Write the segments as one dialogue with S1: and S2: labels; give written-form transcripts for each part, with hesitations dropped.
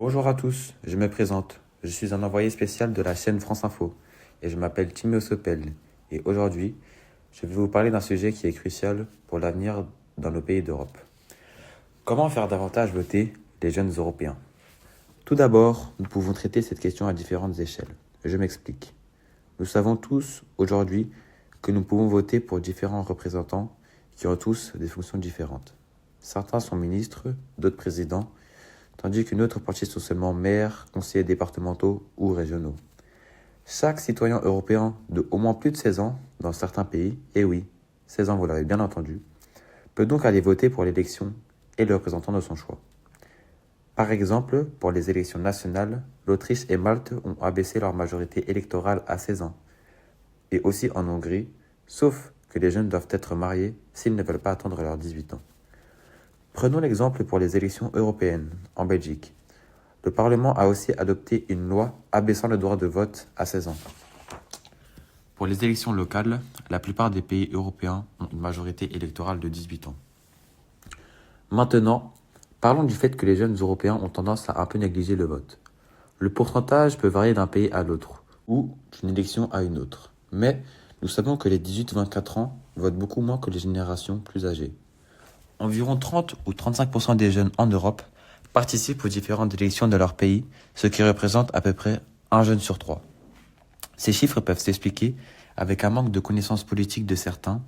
S1: Bonjour à tous, je me présente. Je suis un envoyé spécial de la chaîne France Info et je m'appelle Timio Sopel. Et aujourd'hui, je vais vous parler d'un sujet qui est crucial pour l'avenir dans nos pays d'Europe. Comment faire davantage voter les jeunes Européens? Tout d'abord, nous pouvons traiter cette question à différentes échelles. Je m'explique. Nous savons tous aujourd'hui que nous pouvons voter pour différents représentants qui ont tous des fonctions différentes. Certains sont ministres, d'autres présidents, tandis qu'une autre partie sont seulement maires, conseillers départementaux ou régionaux. Chaque citoyen européen de au moins plus de 16 ans dans certains pays, et oui, 16 ans vous l'avez bien entendu, peut donc aller voter pour l'élection et le représentant de son choix. Par exemple, pour les élections nationales, l'Autriche et Malte ont abaissé leur majorité électorale à 16 ans. Et aussi en Hongrie, sauf que les jeunes doivent être mariés s'ils ne veulent pas attendre leurs 18 ans. Prenons l'exemple pour les élections européennes, en Belgique. Le Parlement a aussi adopté une loi abaissant le droit de vote à 16 ans. Pour les élections locales, la plupart des pays européens ont une majorité électorale de 18 ans. Maintenant, parlons du fait que les jeunes européens ont tendance à un peu négliger le vote. Le pourcentage peut varier d'un pays à l'autre, ou d'une élection à une autre. Mais nous savons que les 18-24 ans votent beaucoup moins que les générations plus âgées. Environ 30 ou 35% des jeunes en Europe participent aux différentes élections de leur pays, ce qui représente à peu près un jeune sur 3. Ces chiffres peuvent s'expliquer avec un manque de connaissances politiques de certains,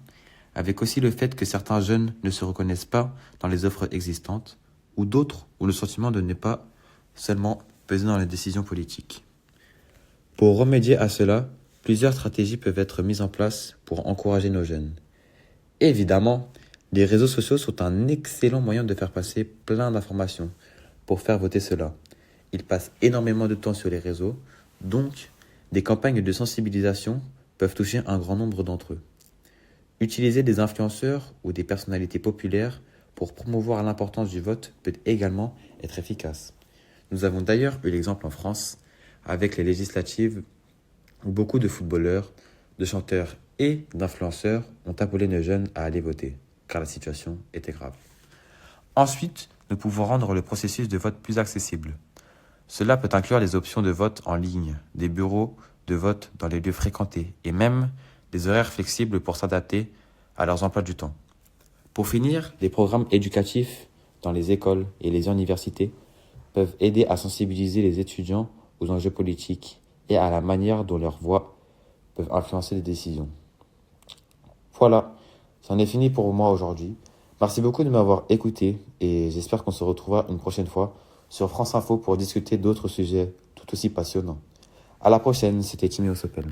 S1: avec aussi le fait que certains jeunes ne se reconnaissent pas dans les offres existantes, ou d'autres ont le sentiment de ne pas seulement peser dans les décisions politiques. Pour remédier à cela, plusieurs stratégies peuvent être mises en place pour encourager nos jeunes. Évidemment, les réseaux sociaux sont un excellent moyen de faire passer plein d'informations pour faire voter cela. Ils passent énormément de temps sur les réseaux, donc des campagnes de sensibilisation peuvent toucher un grand nombre d'entre eux. Utiliser des influenceurs ou des personnalités populaires pour promouvoir l'importance du vote peut également être efficace. Nous avons d'ailleurs eu l'exemple en France avec les législatives où beaucoup de footballeurs, de chanteurs et d'influenceurs ont appelé nos jeunes à aller voter, car la situation était grave. Ensuite, nous pouvons rendre le processus de vote plus accessible. Cela peut inclure les options de vote en ligne, des bureaux de vote dans les lieux fréquentés et même des horaires flexibles pour s'adapter à leurs emplois du temps. Pour finir, les programmes éducatifs dans les écoles et les universités peuvent aider à sensibiliser les étudiants aux enjeux politiques et à la manière dont leurs voix peuvent influencer les décisions. Voilà, c'en est fini pour moi aujourd'hui. Merci beaucoup de m'avoir écouté et j'espère qu'on se retrouvera une prochaine fois sur France Info pour discuter d'autres sujets tout aussi passionnants. À la prochaine, c'était Timio Sopel.